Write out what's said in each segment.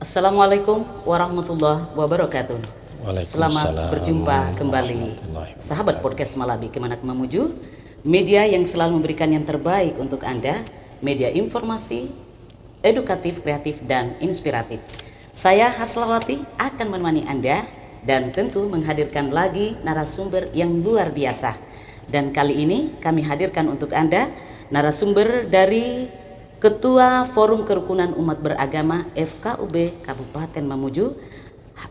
Assalamualaikum warahmatullahi wabarakatuh. Selamat Waalaikumsalam berjumpa kembali warahmatullahi sahabat podcast Malabi Kemenak Memuju, media yang selalu memberikan yang terbaik untuk Anda, media informasi, edukatif, kreatif, dan inspiratif. Saya Haslawati akan menemani Anda dan tentu menghadirkan lagi narasumber yang luar biasa. Dan kali ini kami hadirkan untuk Anda narasumber dari Ketua Forum Kerukunan Umat Beragama FKUB Kabupaten Mamuju,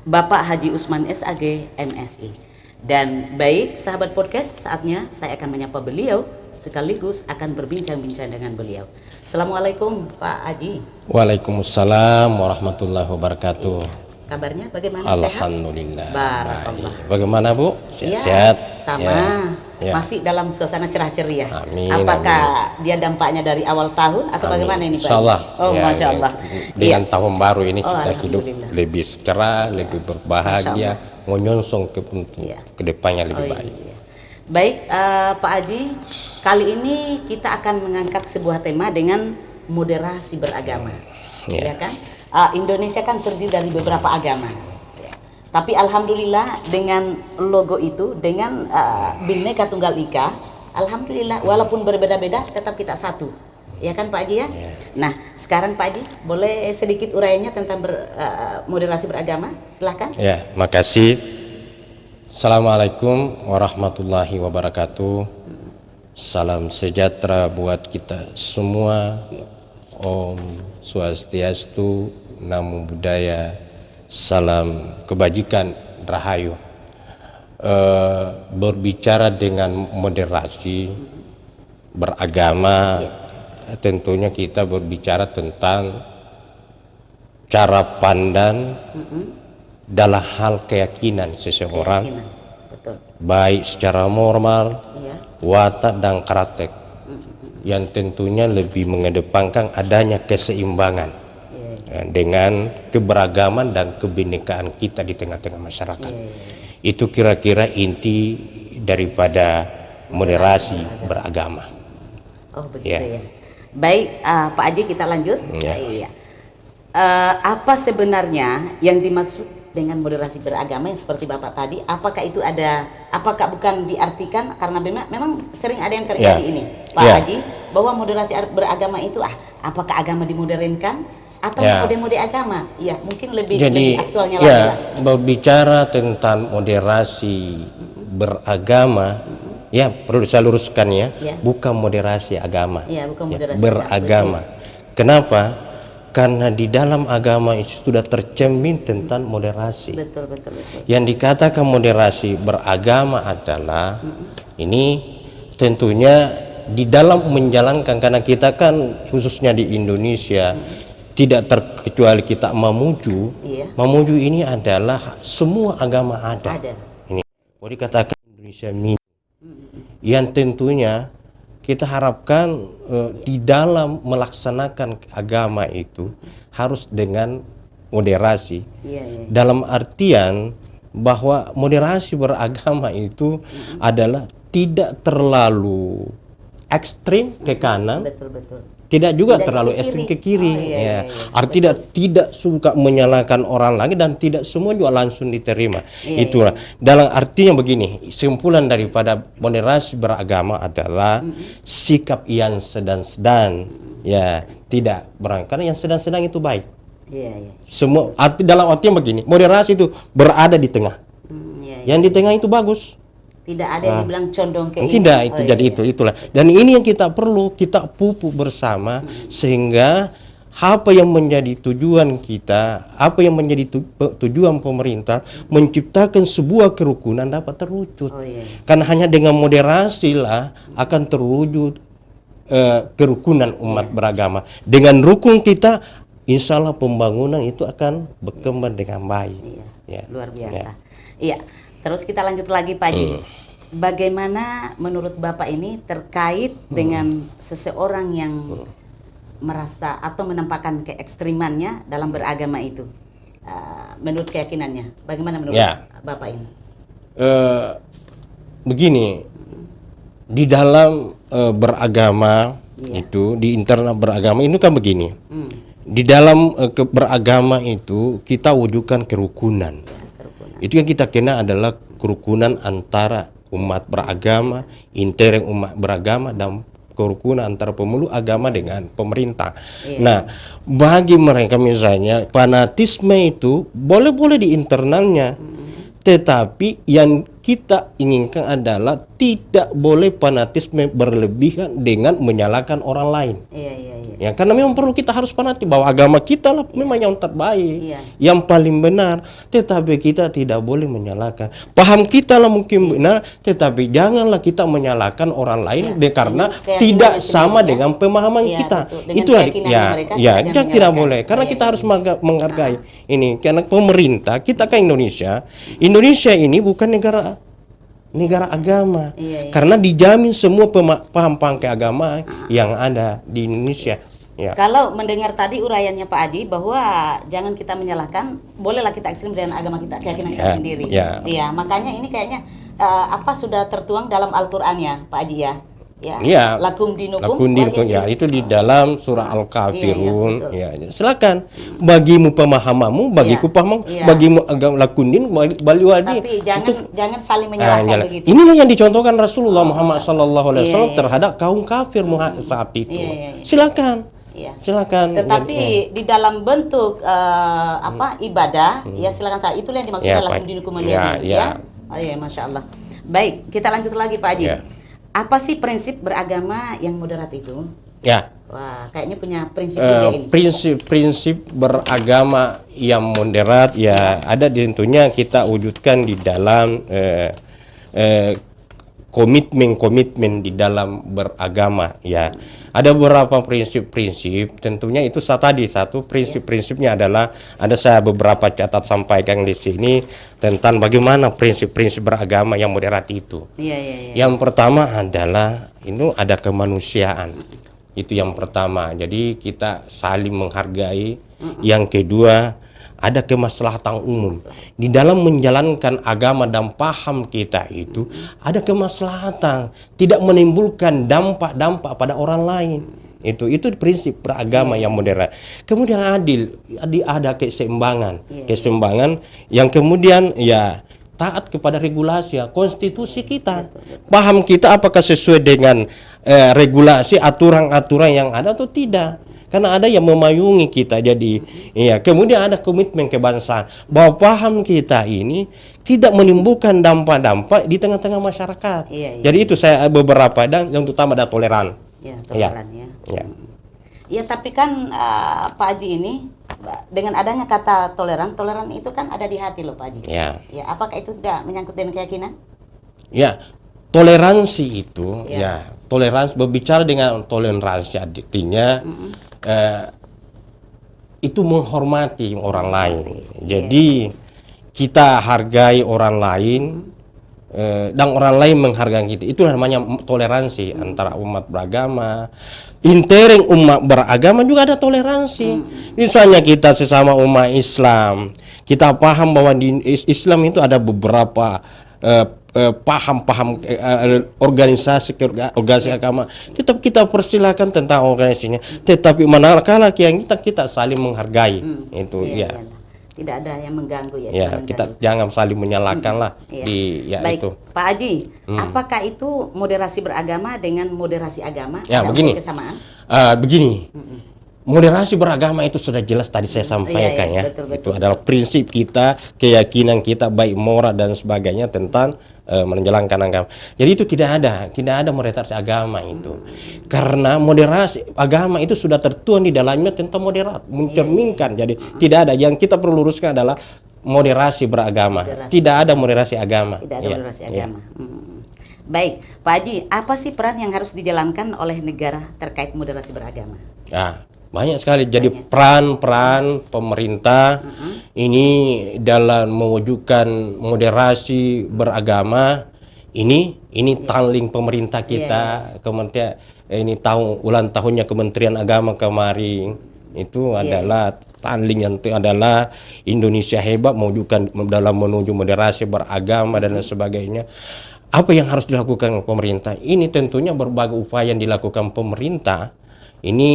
Bapak Haji Usman SAG MSI. Dan baik sahabat podcast, saatnya saya akan menyapa beliau sekaligus akan berbincang-bincang dengan beliau. Assalamualaikum Pak Haji. Waalaikumsalam warahmatullahi wabarakatuh. Kabarnya bagaimana? Alhamdulillah. Sehat? Barakallah. Bagaimana Bu? Sehat-sehat? Sama. Ya. Masih dalam suasana cerah ceria. Amin, Apakah dia dampaknya dari awal tahun atau bagaimana ini Pak? Insyaallah. Oh, ya, Masya Allah. Dengan tahun baru ini Oh, kita hidup alhamdulillah. lebih cerah, lebih berbahagia, menyongsong ke depannya lebih baik. Iya. Baik, Pak Haji, kali ini kita akan mengangkat sebuah tema dengan moderasi beragama, ya kan? Indonesia kan terdiri dari beberapa agama, ya. Tapi alhamdulillah dengan logo itu, dengan Bhinneka Tunggal Ika, alhamdulillah walaupun berbeda-beda tetap kita satu, ya kan Pak Haji ya? Nah, sekarang Pak Haji boleh sedikit uraiannya tentang moderasi beragama, silahkan. Ya, makasih. Assalamualaikum warahmatullahi wabarakatuh. Salam sejahtera buat kita semua. Om Swastiastu, Namo Buddhaya, salam kebajikan, rahayu. Berbicara dengan moderasi beragama, tentunya kita berbicara tentang cara pandang dalam hal keyakinan seseorang, Betul. baik secara moral, Iya. watak dan karakter, yang tentunya lebih mengedepankan adanya keseimbangan dengan keberagaman dan kebinekaan kita di tengah-tengah masyarakat. Itu kira-kira inti daripada moderasi beragama. Oh begitu ya. Baik, Pak Haji kita lanjut. Ya. Iya. Apa sebenarnya yang dimaksud dengan moderasi beragama yang seperti Bapak tadi? Apakah itu ada? Apakah bukan diartikan karena memang sering ada yang terjadi ini, Pak Haji, bahwa moderasi beragama itu apakah agama dimodernkan atau mode-mode agama? Ya, mungkin lebih aktualnya lagi lah. Berbicara tentang moderasi beragama, ya perlu saya luruskan ya, bukan moderasi agama, bukan moderasi beragama. Kenapa? Karena di dalam agama itu sudah tercermin tentang moderasi. Betul. Yang dikatakan moderasi beragama adalah ini tentunya di dalam menjalankan, karena kita kan khususnya di Indonesia tidak terkecuali kita Mamuju. Mamuju ini adalah semua agama ada. Ini boleh dikatakan Indonesia mini. Yang tentunya kita harapkan di dalam melaksanakan agama itu harus dengan moderasi. Dalam artian bahwa moderasi beragama itu adalah tidak terlalu ekstrim ke kanan, tidak juga terlalu ekstrim ke kiri. Artinya tidak suka menyalahkan orang lagi dan tidak semua juga langsung diterima. Itulah dalam artinya begini, kesimpulan daripada moderasi beragama adalah sikap yang sedang-sedang, tidak berangkat. Karena yang sedang-sedang itu baik. Semua dalam artinya begini, moderasi itu berada di tengah. Yang di tengah itu bagus. Tidak ada yang dibilang condong ke ini. Tidak, itu jadi itulah. Dan ini yang kita perlu kita pupuk bersama sehingga apa yang menjadi tujuan kita, apa yang menjadi tujuan pemerintah menciptakan sebuah kerukunan dapat terwujud. Karena hanya dengan moderasi lah akan terwujud kerukunan umat beragama. Dengan rukun kita, insya Allah pembangunan itu akan berkembang dengan baik. Luar biasa. Iya. Terus kita lanjut lagi Pak Haji. Bagaimana menurut Bapak ini terkait dengan seseorang yang merasa atau menampakkan keekstrimannya dalam beragama itu? Menurut keyakinannya, bagaimana menurut Bapak ini? Begini, di dalam beragama itu, di internal beragama itu kan begini. di dalam beragama itu kita wujudkan kerukunan. Itu yang kita kenal adalah kerukunan antara umat beragama, intern umat beragama, dan kerukunan antara pemeluk agama dengan pemerintah. Nah, bagi mereka misalnya fanatisme itu boleh-boleh di internalnya, tetapi yang kita inginkan adalah tidak boleh fanatisme berlebihan dengan menyalahkan orang lain. Ya, karena memang perlu kita harus fanatik bahwa agama kita lah memang yang terbaik, yang paling benar. Tetapi kita tidak boleh menyalahkan. Paham kita lah mungkin benar, tetapi janganlah kita menyalahkan orang lain karena tidak sama dengan pemahaman kita. Itu tidak boleh. Karena kita harus menghargai ini. Karena pemerintah kita kan Indonesia ini bukan negara agama, karena dijamin semua paham-paham keagamaan yang ada di Indonesia. Kalau mendengar tadi uraiannya Pak Haji bahwa jangan kita menyalahkan, bolehlah kita ekstrim dengan agama kita, keyakinan kita sendiri. Iya, makanya ini kayaknya sudah tertuang dalam Al-Qur'an ya, Pak Haji ya. Lakum dinukum ya, itu di dalam surah Al-Kafirun. Silakan, bagimu pemahamanmu, bagiku paham, bagimu agama lakundin, bali wadi. Tapi jangan saling menyalahkan begitu. Inilah yang dicontohkan Rasulullah Muhammad SAW terhadap kaum kafir saat itu. Silakan. Tetapi di dalam bentuk ibadah, silakan saya. Itulah yang dimaksudkan lakum dinukum waliyadin. Masya Allah. Baik, kita lanjut lagi Pak Haji. Apa sih prinsip beragama yang moderat itu? Wah, kayaknya punya prinsip ini. Prinsip beragama yang moderat ada tentunya kita wujudkan di dalam komitmen di dalam beragama Ada beberapa prinsip-prinsip, tentunya itu satu prinsip-prinsipnya adalah saya beberapa catat sampaikan di sini tentang bagaimana prinsip-prinsip beragama yang moderat itu. Yang pertama adalah itu ada kemanusiaan. Itu yang pertama. Jadi kita saling menghargai. Yang kedua, ada kemaslahatan umum. Di dalam menjalankan agama dan paham kita itu ada kemaslahatan, tidak menimbulkan dampak-dampak pada orang lain. Itu prinsip beragama yang moderat. Kemudian adil, ada keseimbangan. Keseimbangan yang kemudian taat kepada regulasi konstitusi kita. Paham kita apakah sesuai dengan regulasi aturan-aturan yang ada atau tidak. Karena ada yang memayungi kita. Jadi kemudian ada komitmen kebangsaan bahwa paham kita ini tidak menimbulkan dampak-dampak di tengah-tengah masyarakat. Jadi itu saya beberapa, dan yang utama ada toleran. Tapi kan Pak Haji ini dengan adanya kata toleran itu kan ada di hati loh Pak Haji. Apakah itu tidak menyangkut dengan keyakinan? Toleransi itu toleransi, berbicara dengan toleransi artinya itu menghormati orang lain. Jadi kita hargai orang lain dan orang lain menghargai kita. Itulah namanya toleransi antara umat beragama. Intern umat beragama juga ada toleransi. Misalnya kita sesama umat Islam, kita paham bahwa di Islam itu ada beberapa paham organisasi agama. Tetap kita persilakan tentang organisasinya, tetapi manakala kita saling menghargai. Tidak ada yang mengganggu kita jangan saling menyalahkan lah. Baik, itu Pak Haji, apakah itu moderasi beragama dengan moderasi agama? Begini kesamaan? Begini, moderasi beragama itu sudah jelas tadi saya sampaikan betul. Itu adalah prinsip kita, keyakinan kita baik moral dan sebagainya tentang menjalankan agama. Jadi itu tidak ada moderasi agama itu. Karena moderasi agama itu sudah tertuang di dalamnya tentang moderat, mencerminkan. Jadi tidak ada, yang kita perlu luruskan adalah moderasi beragama. Tidak ada moderasi agama. Tidak ada moderasi agama. Baik, Pak Haji, apa sih peran yang harus dijalankan oleh negara terkait moderasi beragama? Banyak sekali. Jadi peran pemerintah ini dalam mewujudkan moderasi beragama ini tangling pemerintah kita. Kementerian ini ulang tahunnya Kementerian Agama kemarin itu adalah tangling yang adalah Indonesia hebat mewujudkan dalam menuju moderasi beragama dan sebagainya. Apa yang harus dilakukan pemerintah? Ini tentunya berbagai upaya yang dilakukan pemerintah. Ini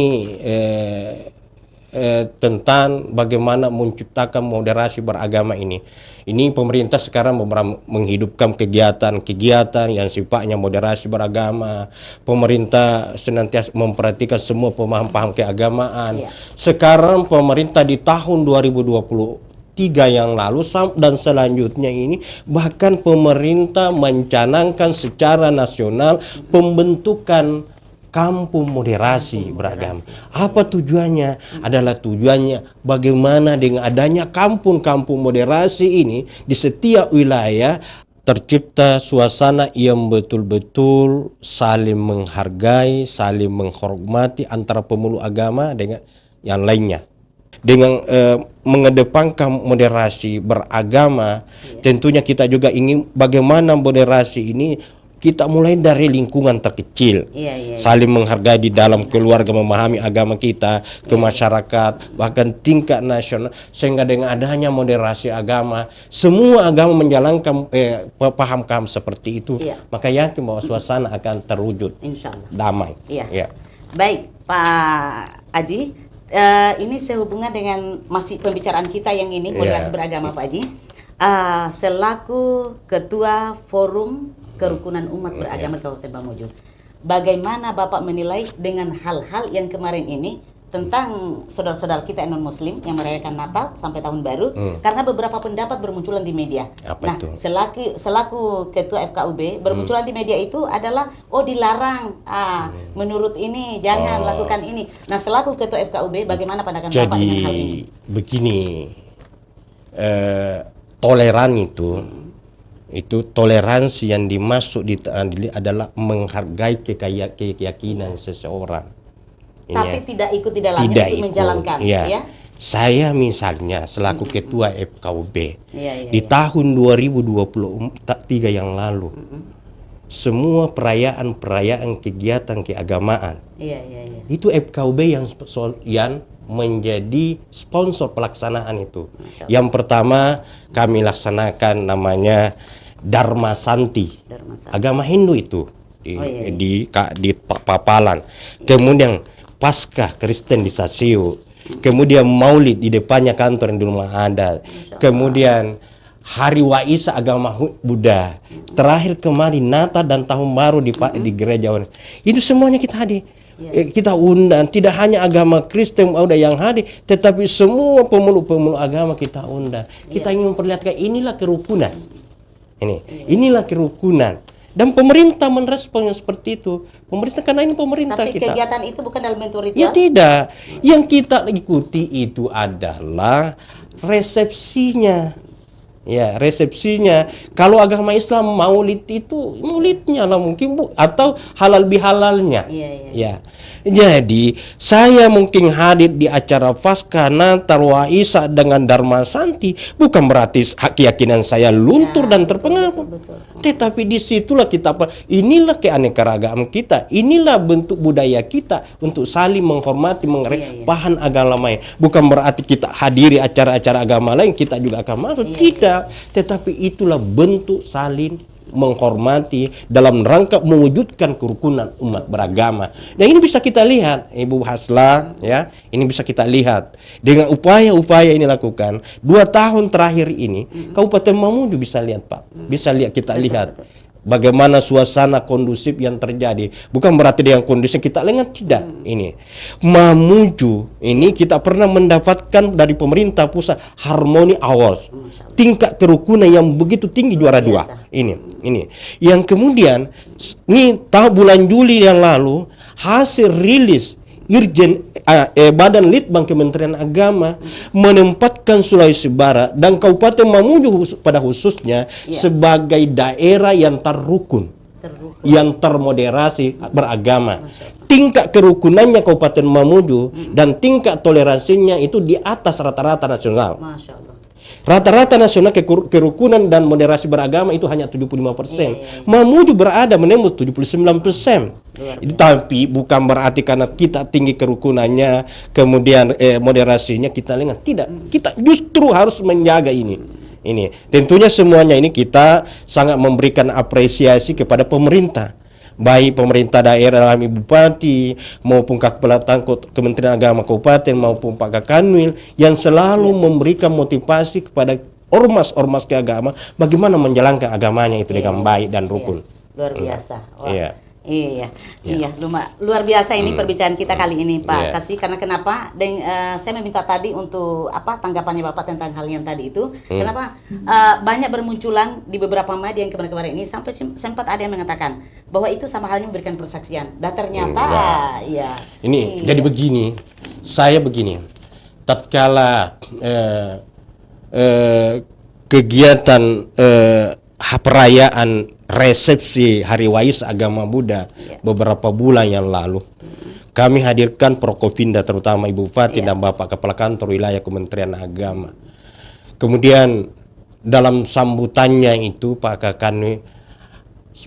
tentang bagaimana menciptakan moderasi beragama ini. Ini pemerintah sekarang menghidupkan kegiatan-kegiatan yang sifatnya moderasi beragama. Pemerintah senantiasa memperhatikan semua pemaham-paham keagamaan. Sekarang pemerintah di tahun 2023 yang lalu dan selanjutnya ini bahkan pemerintah mencanangkan secara nasional pembentukan kampung moderasi beragama. Apa tujuannya? Adalah tujuannya bagaimana dengan adanya kampung-kampung moderasi ini di setiap wilayah tercipta suasana yang betul-betul saling menghargai, saling menghormati antara pemeluk agama dengan yang lainnya. Dengan mengedepankan moderasi beragama, tentunya kita juga ingin bagaimana moderasi ini kita mulai dari lingkungan terkecil, saling menghargai di dalam keluarga, memahami agama kita ke masyarakat, bahkan tingkat nasional, sehingga dengan adanya moderasi agama, semua agama menjalankan paham-paham seperti itu, maka yakin bahwa suasana akan terwujud damai. Baik, Pak Aji, ini sehubungan dengan masih pembicaraan kita yang ini moderasi beragama, Pak Aji, selaku Ketua Forum Kerukunan Umat Beragama Kabupaten Mamuju. Bagaimana Bapak menilai dengan hal-hal yang kemarin ini tentang saudara-saudara kita non muslim yang merayakan Natal sampai tahun baru, karena beberapa pendapat bermunculan di media. Itu? Selaku Ketua FKUB bermunculan di media itu adalah dilarang, menurut ini jangan lakukan ini. Nah, selaku Ketua FKUB bagaimana pandangan Bapak dengan hal ini? Begini, toleran itu toleransi yang dimaksud adalah menghargai keyakinan seseorang. Tapi tidak ikut di dalamnya untuk menjalankan. Saya misalnya selaku Ketua FKUB di tahun 2023 yang lalu, semua perayaan kegiatan keagamaan itu FKUB yang menjadi sponsor pelaksanaan itu. Yang pertama kami laksanakan namanya Dharma Santi, agama Hindu itu di Papalan. Kemudian Paskah Kristen di Sasio. Kemudian Maulid di depannya kantor yang di rumah adat. Kemudian Hari Waisak agama Buddha. Terakhir kemarin Natal dan Tahun Baru di gereja. Itu semuanya kita hadir. Kita undang, tidak hanya agama Kristen yang hadir, tetapi semua pemeluk-pemeluk agama kita undang. Kita ingin memperlihatkan inilah kerukunan. Inilah kerukunan. Dan pemerintah merespon yang seperti itu. Pemerintah, karena ini pemerintah. Tapi kita. Kegiatan itu bukan dalam bentuk ritual? Ya tidak. Yang kita ikuti itu adalah resepsinya. Resepsinya. Kalau agama Islam Maulid itu maulidnya lah mungkin atau halal bihalalnya. Jadi saya mungkin hadir di acara Paskah, Natal, Waisak dengan Dharma Santi bukan berarti keyakinan saya luntur dan terpengaruh. Tetapi disitulah kita, inilah keanekaragaman kita, inilah bentuk budaya kita untuk saling menghormati, paham agama lain. Bukan berarti kita hadiri acara-acara agama lain kita juga akan masuk, tidak. Tetapi itulah bentuk saling menghormati dalam rangka mewujudkan kerukunan umat beragama. Dan ini bisa kita lihat, Ibu Hasla, ini bisa kita lihat dengan upaya-upaya ini lakukan 2 tahun terakhir ini. Kabupaten Mamuju bisa lihat, Pak, bisa kita lihat bagaimana suasana kondusif yang terjadi. Bukan berarti dengan kondisi kita lengah, tidak. Ini Mamuju ini kita pernah mendapatkan dari pemerintah pusat Harmony Awards, tingkat kerukunan yang begitu tinggi, juara 2. Ini yang kemudian ini bulan Juli yang lalu hasil rilis Irjen Badan Litbang Kementerian Agama menempatkan Sulawesi Barat dan Kabupaten Mamuju pada khususnya sebagai daerah yang terrukun, yang termoderasi beragama. Tingkat kerukunannya Kabupaten Mamuju dan tingkat toleransinya itu di atas rata-rata nasional. Rata-rata nasional kerukunan dan moderasi beragama itu hanya 75%. Mamuju berada menembus 79%. Tapi bukan berarti karena kita tinggi kerukunannya, kemudian moderasinya kita lengah. Tidak. Kita justru harus menjaga ini. Tentunya semuanya ini kita sangat memberikan apresiasi kepada pemerintah. baik pemerintah daerah, Ibu Bupati maupun kepala tangkut Kementerian Agama Kabupaten maupun Pak Kakanwil yang selalu memberikan motivasi kepada ormas-ormas keagama bagaimana menjalankan agamanya itu dengan baik dan rukun. Luar biasa. Wah. Iya. Iya, luar biasa ini perbincangan kita kali ini, Pak Kasih. Karena kenapa? Dan saya meminta tadi untuk tanggapannya Bapak tentang hal yang tadi itu. Kenapa banyak bermunculan di beberapa media yang kemarin-kemarin ini sampai sempat ada yang mengatakan bahwa itu sama halnya memberikan persaksian. Dan ternyata, Ini jadi begini, saya begini. Tatkala kegiatan perayaan resepsi Hari Wais Agama Buddha beberapa bulan yang lalu, kami hadirkan Prokovinda terutama Ibu Bupati dan Bapak Kepala Kantor Wilayah Kementerian Agama. Kemudian dalam sambutannya itu Pak Kakanwil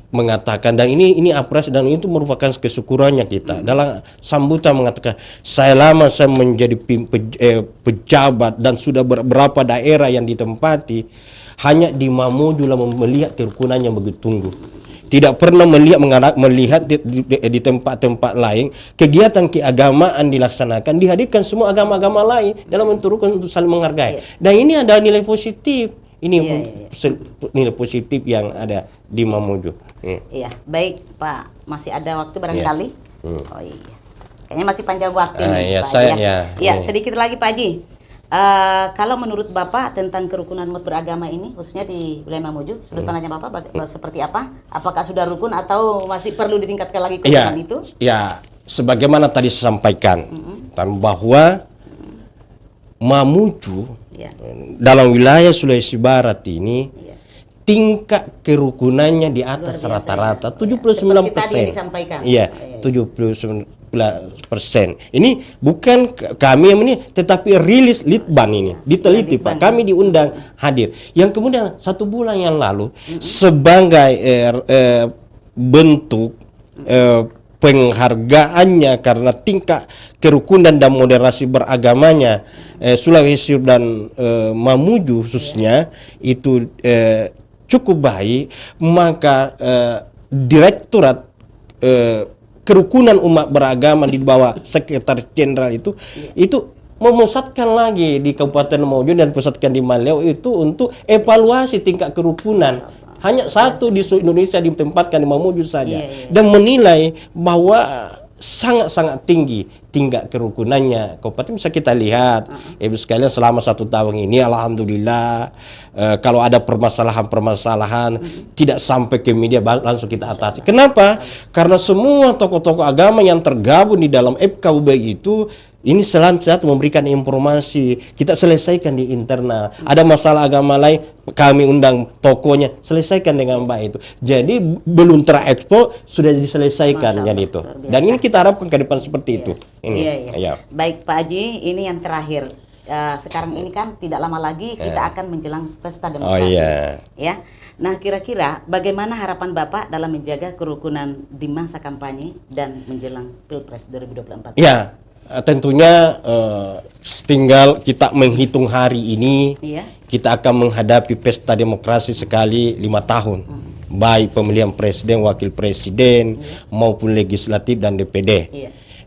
mengatakan, dan ini apresiasi dan itu merupakan kesyukurannya kita. Dalam sambutan mengatakan, saya menjadi pejabat dan sudah beberapa daerah yang ditempati, hanya di Mamuju melihat kerukunan yang begitu tunggu. Tidak pernah melihat di tempat-tempat lain kegiatan keagamaan dilaksanakan, dihadirkan semua agama-agama lain dalam bentuk rukun untuk saling menghargai. Dan ini ada nilai positif. Ini nilai positif yang ada di Mamuju. Iya, baik Pak. Masih ada waktu barangkali? Oh iya. Kayaknya masih panjang waktu ini, Pak. Sedikit lagi Pak Haji. Kalau menurut Bapak tentang kerukunan umat beragama ini, khususnya di wilayah Mamuju, seperti pandangan Bapak seperti apa? Apakah sudah rukun atau masih perlu ditingkatkan lagi kerukunan itu? Ya, sebagaimana tadi saya sampaikan, bahwa Mamuju dalam wilayah Sulawesi Barat ini tingkat kerukunannya di atas rata-rata 79%. Iya, 79%. Ini bukan kami yang ini, tetapi rilis Litban ini diteliti Pak. Kami diundang hadir. Yang kemudian 1 bulan yang lalu sebagai bentuk penghargaannya karena tingkat kerukunan dan moderasi beragamanya Sulawesi dan Mamuju khususnya itu cukup baik, maka Direktorat Kerukunan Umat Beragama di bawah Sekretaris Jenderal itu memusatkan lagi di Kabupaten Mamuju dan pusatkan di Maleo itu untuk evaluasi tingkat kerukunan. Hanya satu di seluruh Indonesia ditempatkan di Mamuju saja, dan menilai bahwa sangat-sangat tinggi tingkat kerukunannya. Kabupaten bisa kita lihat, Ibu sekalian, selama 1 tahun ini alhamdulillah kalau ada permasalahan-permasalahan tidak sampai ke media, langsung kita atasi. Kenapa? Karena semua tokoh-tokoh agama yang tergabung di dalam FKUB itu ini selanjutnya memberikan informasi, kita selesaikan di internal. Ada masalah agama lain, kami undang tokonya, selesaikan dengan baik itu. Jadi belum terekspos, sudah diselesaikan jadi itu. Dan ini kita harapkan ke depan seperti itu. Iya. Baik Pak Haji, ini yang terakhir. Sekarang ini kan tidak lama lagi kita akan menjelang pesta demokrasi. Ya. Nah, kira-kira bagaimana harapan Bapak dalam menjaga kerukunan di masa kampanye dan menjelang Pilpres 2024? Ya. Tentunya tinggal kita menghitung hari ini, kita akan menghadapi pesta demokrasi sekali 5 tahun, baik pemilihan presiden, wakil presiden, maupun legislatif dan DPD.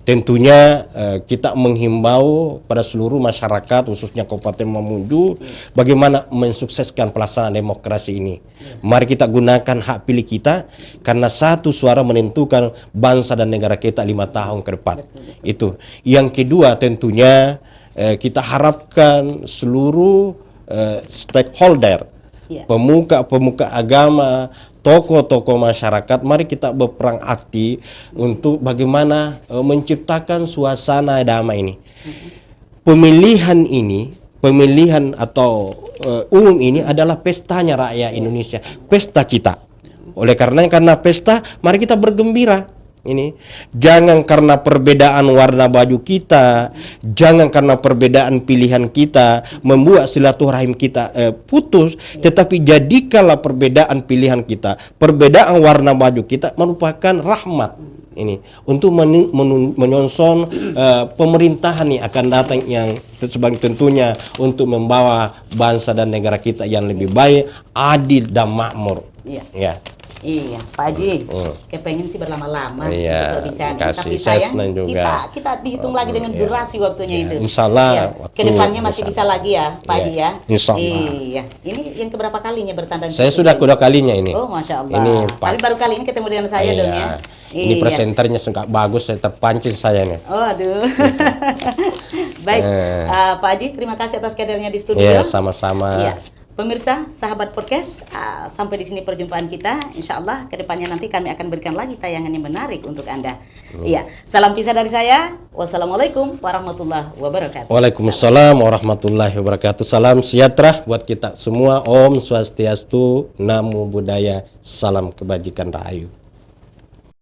Tentunya kita menghimbau pada seluruh masyarakat khususnya Kabupaten Mamuju bagaimana mensukseskan pelaksanaan demokrasi ini. Mari kita gunakan hak pilih kita, karena 1 suara menentukan bangsa dan negara kita 5 tahun ke depan. Itu. Yang kedua, tentunya kita harapkan seluruh stakeholder, pemuka-pemuka agama, tokoh-tokoh masyarakat, mari kita berperang aktif untuk bagaimana menciptakan suasana damai ini. Pemilihan atau umum ini adalah pestanya rakyat Indonesia, pesta kita. Oleh karena pesta, mari kita bergembira. Ini jangan karena perbedaan warna baju kita, jangan karena perbedaan pilihan kita membuat silaturahim kita putus, tetapi jadikanlah perbedaan pilihan kita, perbedaan warna baju kita merupakan rahmat ini untuk menyongsong pemerintahan yang akan datang yang sebagai tentunya untuk membawa bangsa dan negara kita yang lebih baik, adil dan makmur. Iya, Pak Haji, kepengen sih berlama-lama Iya, berbincang, makasih. tapi Saya sayang senang juga. kita dihitung lagi dengan durasi waktunya itu. Insya Allah Ya, waktu kedepannya masih insya bisa lagi ya, Pak Haji ya. Insya Allah. Iya, ini yang keberapa kalinya bertandang? Saya sudah kedua kalinya ini. Oh, Masya Allah. Ini Tapi baru kali ini ketemu dengan saya dong ya. Ini Iya. presenternya sangat bagus, saya terpancing saya nih. Oh, aduh. Baik, Pak Haji, terima kasih atas kehadirannya di studio. Iya, sama-sama. Iya. Pemirsa, sahabat podcast, sampai di sini perjumpaan kita. Insya Allah kedepannya nanti kami akan berikan lagi tayangan yang menarik untuk Anda. Iya, salam pisah dari saya. Wassalamualaikum warahmatullahi wabarakatuh. Waalaikumsalam warahmatullahi wabarakatuh. Salam sejahtera buat kita semua. Om Swastiastu, Namo Buddhaya, salam kebajikan rahayu.